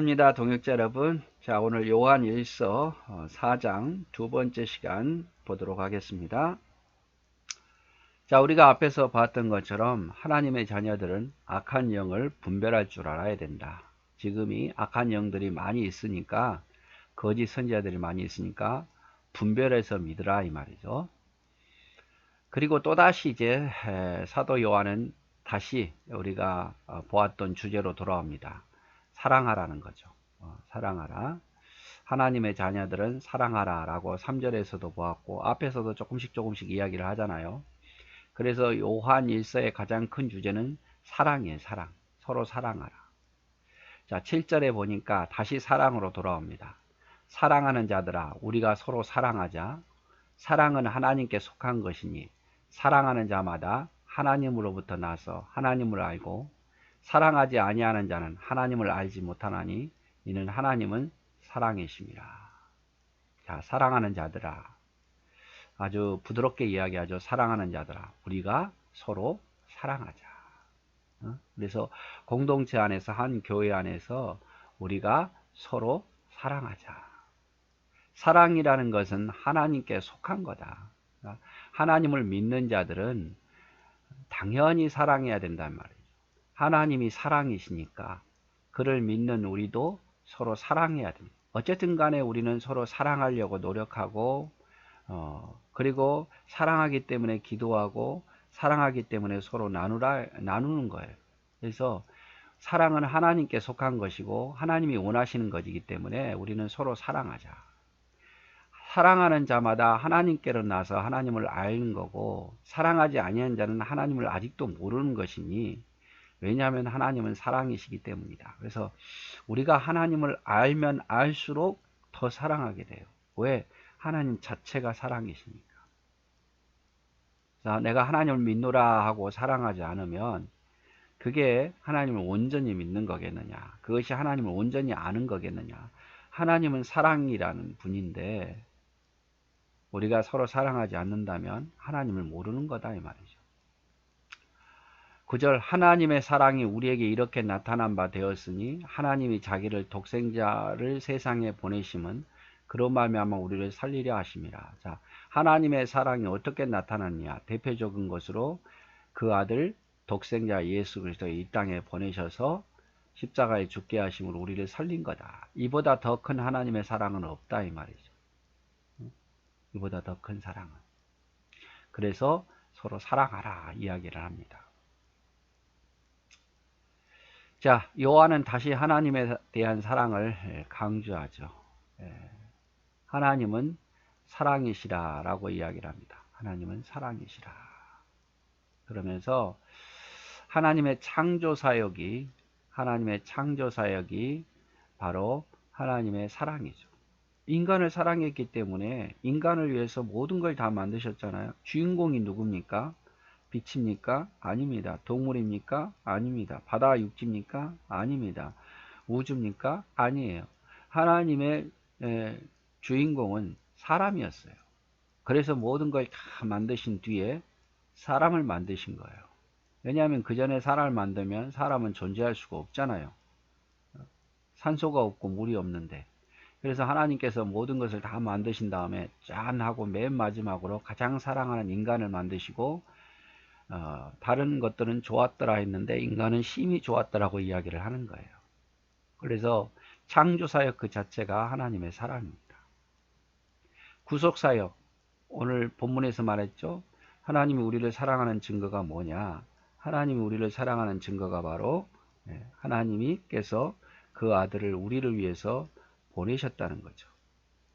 반갑습니다. 동역자 여러분. 자, 오늘 요한 1서 4장 두 번째 시간 보도록 하겠습니다. 자, 우리가 앞에서 봤던 것처럼 하나님의 자녀들은 악한 영을 분별할 줄 알아야 된다. 지금이 악한 영들이 많이 있으니까, 거짓 선지자들이 많이 있으니까 분별해서 믿으라 이 말이죠. 그리고 또다시 이제 사도 요한은 다시 우리가 보았던 주제로 돌아옵니다. 사랑하라는 거죠. 사랑하라. 하나님의 자녀들은 사랑하라 라고 3절에서도 보았고 앞에서도 조금씩 이야기를 하잖아요. 그래서 요한 1서의 가장 큰 주제는 사랑이에요. 사랑. 서로 사랑하라. 자, 7절에 보니까 다시 사랑으로 돌아옵니다. 사랑하는 자들아, 우리가 서로 사랑하자. 사랑은 하나님께 속한 것이니 사랑하는 자마다 하나님으로부터 나서 하나님을 알고 사랑하지 아니하는 자는 하나님을 알지 못하나니 이는 하나님은 사랑이심이라. 자, 사랑하는 자들아, 아주 부드럽게 이야기하죠. 사랑하는 자들아, 우리가 서로 사랑하자. 그래서 공동체 안에서, 한 교회 안에서 우리가 서로 사랑하자. 사랑이라는 것은 하나님께 속한 거다. 하나님을 믿는 자들은 당연히 사랑해야 된단 말이에요. 하나님이 사랑이시니까 그를 믿는 우리도 서로 사랑해야 됩니다. 어쨌든 간에 우리는 서로 사랑하려고 노력하고 그리고 사랑하기 때문에 기도하고 사랑하기 때문에 서로 나누는 거예요. 그래서 사랑은 하나님께 속한 것이고 하나님이 원하시는 것이기 때문에 우리는 서로 사랑하자. 사랑하는 자마다 하나님께로 나서 하나님을 아는 거고 사랑하지 아니하는 자는 하나님을 아직도 모르는 것이니, 왜냐하면 하나님은 사랑이시기 때문이다. 그래서 우리가 하나님을 알면 알수록 더 사랑하게 돼요. 왜? 하나님 자체가 사랑이시니까. 자, 내가 하나님을 믿노라 하고 사랑하지 않으면 그게 하나님을 온전히 믿는 거겠느냐? 그것이 하나님을 온전히 아는 거겠느냐? 하나님은 사랑이라는 분인데 우리가 서로 사랑하지 않는다면 하나님을 모르는 거다 이 말이죠. 9절, 하나님의 사랑이 우리에게 이렇게 나타난 바 되었으니 하나님이 자기를 독생자를 세상에 보내심은 그로 말미암아 우리를 살리려 하심이라. 자, 하나님의 사랑이 어떻게 나타났냐? 대표적인 것으로 그 아들 독생자 예수 그리스도를 이 땅에 보내셔서 십자가에 죽게 하심으로 우리를 살린 거다. 이보다 더 큰 하나님의 사랑은 없다 이 말이죠. 이보다 더 큰 사랑은. 그래서 서로 사랑하라 이야기를 합니다. 자, 요한은 다시 하나님에 대한 사랑을 강조하죠. 하나님은 사랑이시라 라고 이야기를 합니다. 하나님은 사랑이시라. 그러면서 하나님의 창조사역이 바로 하나님의 사랑이죠. 인간을 사랑했기 때문에 인간을 위해서 모든 걸 다 만드셨잖아요. 주인공이 누굽니까? 빛입니까? 아닙니다. 동물입니까? 아닙니다. 바다 육지입니까? 아닙니다. 우주입니까? 아니에요. 하나님의 주인공은 사람이었어요. 그래서 모든 걸 다 만드신 뒤에 사람을 만드신 거예요. 왜냐하면 그 전에 사람을 만들면 사람은 존재할 수가 없잖아요. 산소가 없고 물이 없는데. 그래서 하나님께서 모든 것을 다 만드신 다음에 짠 하고 맨 마지막으로 가장 사랑하는 인간을 만드시고 다른 것들은 좋았더라 했는데 인간은 심히 좋았더라고 이야기를 하는 거예요. 그래서 창조사역 그 자체가 하나님의 사랑입니다. 구속사역, 오늘 본문에서 말했죠. 하나님이 우리를 사랑하는 증거가 뭐냐? 하나님이 우리를 사랑하는 증거가 바로 하나님께서 그 아들을 우리를 위해서 보내셨다는 거죠.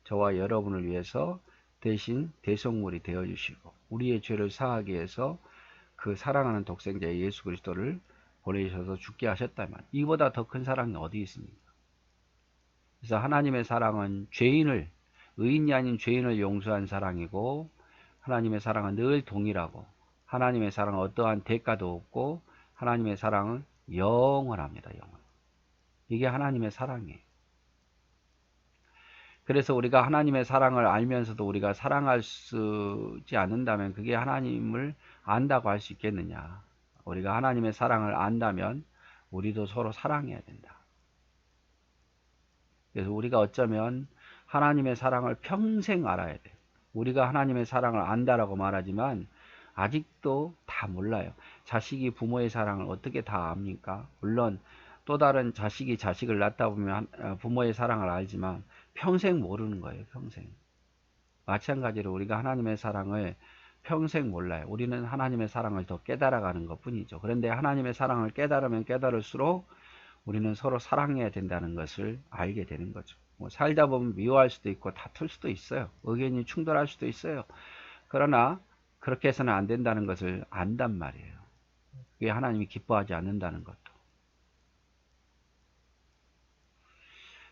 저와 여러분을 위해서 대신 대속물이 되어주시고 우리의 죄를 사하기 위해서 그 사랑하는 독생자 예수 그리스도를 보내셔서 죽게 하셨다면 이보다 더 큰 사랑이 어디 있습니까? 그래서 하나님의 사랑은 의인이 아닌 죄인을 용서한 사랑이고, 하나님의 사랑은 늘 동일하고, 하나님의 사랑은 어떠한 대가도 없고, 하나님의 사랑은 영원합니다. 영원. 이게 하나님의 사랑이에요. 그래서 우리가 하나님의 사랑을 알면서도 우리가 사랑할 수지 않는다면 그게 하나님을 안다고 할 수 있겠느냐? 우리가 하나님의 사랑을 안다면 우리도 서로 사랑해야 된다. 그래서 우리가 어쩌면 하나님의 사랑을 평생 알아야 돼요. 우리가 하나님의 사랑을 안다라고 말하지만 아직도 다 몰라요. 자식이 부모의 사랑을 어떻게 다 압니까? 물론 또 다른 자식이 자식을 낳다 보면 부모의 사랑을 알지만 평생 모르는 거예요. 평생. 마찬가지로 우리가 하나님의 사랑을 평생 몰라요. 우리는 하나님의 사랑을 더 깨달아가는 것 뿐이죠. 그런데 하나님의 사랑을 깨달으면 깨달을수록 우리는 서로 사랑해야 된다는 것을 알게 되는 거죠. 뭐 살다 보면 미워할 수도 있고 다툴 수도 있어요. 의견이 충돌할 수도 있어요. 그러나 그렇게 해서는 안 된다는 것을 안단 말이에요. 그게 하나님이 기뻐하지 않는다는 것도.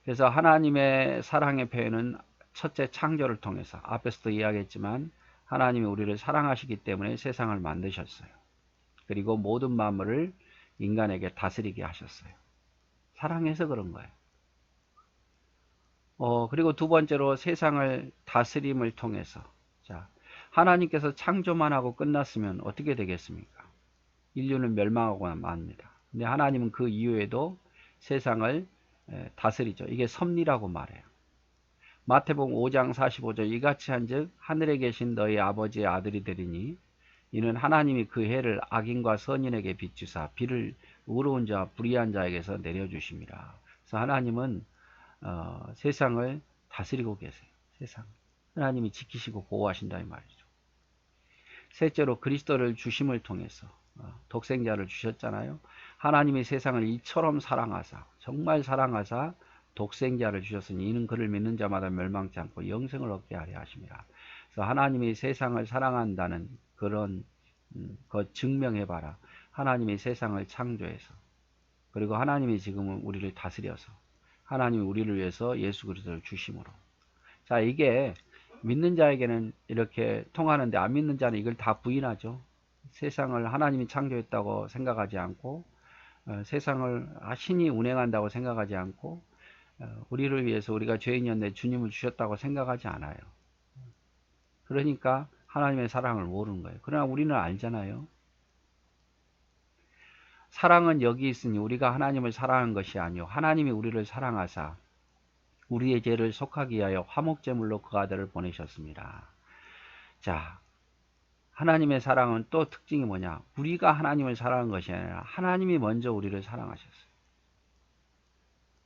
그래서 하나님의 사랑의 표현은 첫째 창조를 통해서 앞에서도 이야기했지만 하나님이 우리를 사랑하시기 때문에 세상을 만드셨어요. 그리고 모든 만물을 인간에게 다스리게 하셨어요. 사랑해서 그런 거예요. 그리고 두 번째로 세상을 다스림을 통해서. 자, 하나님께서 창조만 하고 끝났으면 어떻게 되겠습니까? 인류는 멸망하고 맙니다. 근데 하나님은 그 이후에도 세상을 다스리죠. 이게 섭리라고 말해요. 마태복음 5장 45절 이같이 한즉 하늘에 계신 너희 아버지의 아들이 되리니 이는 하나님이 그 해를 악인과 선인에게 비추사 비를 의로운 자와 불의한 자에게서 내려주심이라. 그래서 하나님은 세상을 다스리고 계세요. 세상. 하나님이 지키시고 보호하신다 이 말이죠. 셋째로 그리스도를 주심을 통해서 독생자를 주셨잖아요. 하나님이 세상을 이처럼 사랑하사 정말 사랑하사 독생자를 주셨으니 이는 그를 믿는 자마다 멸망치 않고 영생을 얻게 하려 하심이라. 그래서 하나님이 세상을 사랑한다는 그런 것 증명해봐라. 하나님이 세상을 창조해서 그리고 하나님이 지금은 우리를 다스려서 하나님이 우리를 위해서 예수 그리스도를 주심으로. 자, 이게 믿는 자에게는 이렇게 통하는데 안 믿는 자는 이걸 다 부인하죠. 세상을 하나님이 창조했다고 생각하지 않고 세상을 신이 운행한다고 생각하지 않고 우리를 위해서 우리가 죄인이었는데 주님을 주셨다고 생각하지 않아요. 그러니까 하나님의 사랑을 모르는 거예요. 그러나 우리는 알잖아요. 사랑은 여기 있으니 우리가 하나님을 사랑한 것이 아니요 하나님이 우리를 사랑하사 우리의 죄를 속하기 위하여 화목제물로 그 아들을 보내셨습니다. 자, 하나님의 사랑은 또 특징이 뭐냐? 우리가 하나님을 사랑한 것이 아니라 하나님이 먼저 우리를 사랑하셨어요.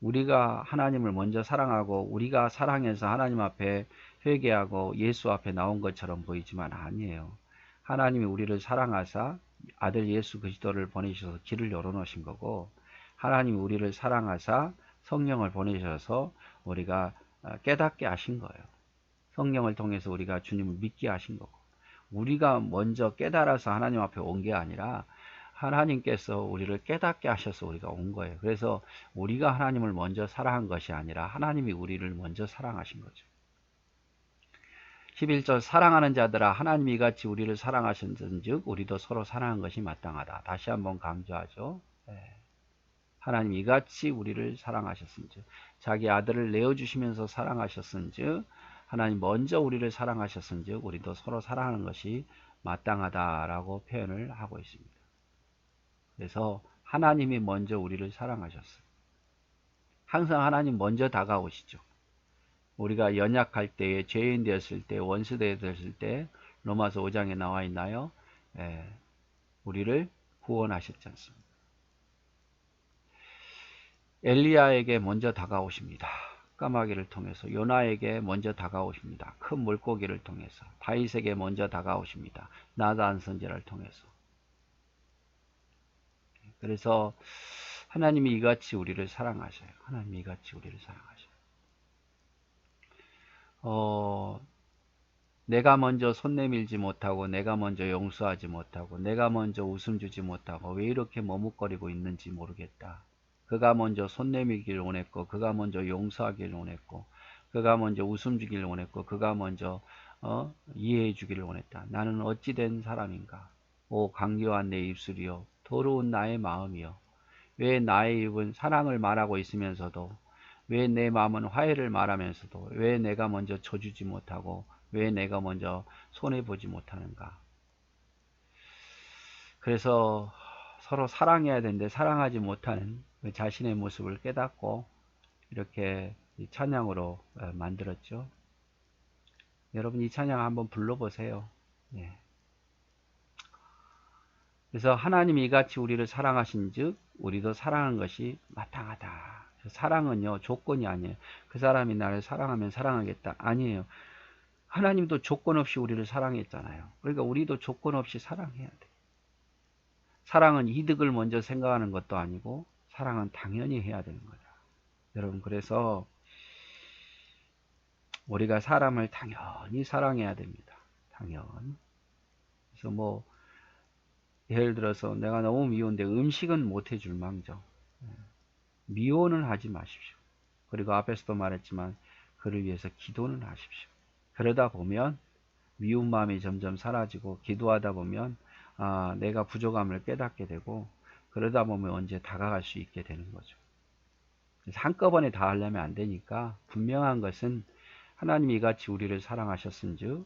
우리가 하나님을 먼저 사랑하고 우리가 사랑해서 하나님 앞에 회개하고 예수 앞에 나온 것처럼 보이지만 아니에요. 하나님이 우리를 사랑하사 아들 예수 그리스도를 보내셔서 길을 열어놓으신 거고 하나님이 우리를 사랑하사 성령을 보내셔서 우리가 깨닫게 하신 거예요. 성령을 통해서 우리가 주님을 믿게 하신 거고 우리가 먼저 깨달아서 하나님 앞에 온 게 아니라 하나님께서 우리를 깨닫게 하셔서 우리가 온 거예요. 그래서 우리가 하나님을 먼저 사랑한 것이 아니라 하나님이 우리를 먼저 사랑하신 거죠. 11절 사랑하는 자들아 하나님이 이같이 우리를 사랑하셨은즉 우리도 서로 사랑한 것이 마땅하다. 다시 한번 강조하죠. 하나님이 이같이 우리를 사랑하셨은즉 자기 아들을 내어주시면서 사랑하셨은즉 하나님 먼저 우리를 사랑하셨은즉 우리도 서로 사랑하는 것이 마땅하다라고 표현을 하고 있습니다. 그래서 하나님이 먼저 우리를 사랑하셨어요. 항상 하나님 먼저 다가오시죠. 우리가 연약할 때에 죄인 되었을 때 원수 되었을 때 로마서 5장에 나와 있나요? 우리를 구원하셨지 않습니까? 엘리야에게 먼저 다가오십니다. 까마귀를 통해서 요나에게 먼저 다가오십니다. 큰 물고기를 통해서 다윗에게 먼저 다가오십니다. 나단 선지자를 통해서. 그래서 하나님이 이같이 우리를 사랑하셔요. 하나님이 이같이 우리를 사랑하셔요. 내가 먼저 손 내밀지 못하고 내가 먼저 용서하지 못하고 내가 먼저 웃음 주지 못하고 왜 이렇게 머뭇거리고 있는지 모르겠다. 그가 먼저 손 내밀기를 원했고 그가 먼저 용서하기를 원했고 그가 먼저 웃음 주기를 원했고 그가 먼저 이해해 주기를 원했다. 나는 어찌 된 사람인가. 오 강교한 내 입술이여 더러운 나의 마음이여 왜 나의 입은 사랑을 말하고 있으면서도 왜 내 마음은 화해를 말하면서도 왜 내가 먼저 쳐주지 못하고 왜 내가 먼저 손해보지 못하는가. 그래서 서로 사랑해야 되는데 사랑하지 못하는 그 자신의 모습을 깨닫고 이렇게 이 찬양으로 만들었죠. 여러분 이 찬양 한번 불러보세요. 예. 그래서 하나님이 이같이 우리를 사랑하신 즉 우리도 사랑한 것이 마땅하다. 사랑은요 조건이 아니에요. 그 사람이 나를 사랑하면 사랑하겠다 아니에요. 하나님도 조건 없이 우리를 사랑했잖아요. 그러니까 우리도 조건 없이 사랑해야 돼. 사랑은 이득을 먼저 생각하는 것도 아니고 사랑은 당연히 해야 되는 거다. 여러분 그래서 우리가 사람을 당연히 사랑해야 됩니다. 당연. 그래서 뭐 예를 들어서 내가 너무 미운데 음식은 못 해줄 망정. 미워는 하지 마십시오. 그리고 앞에서도 말했지만 그를 위해서 기도는 하십시오. 그러다 보면 미운 마음이 점점 사라지고 기도하다 보면 내가 부족함을 깨닫게 되고 그러다 보면 언제 다가갈 수 있게 되는 거죠. 한꺼번에 다 하려면 안 되니까 분명한 것은 하나님이 이같이 우리를 사랑하셨은즉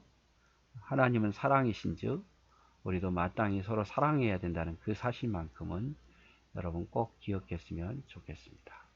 하나님은 사랑이신즉 우리도 마땅히 서로 사랑해야 된다는 그 사실만큼은 여러분 꼭 기억했으면 좋겠습니다.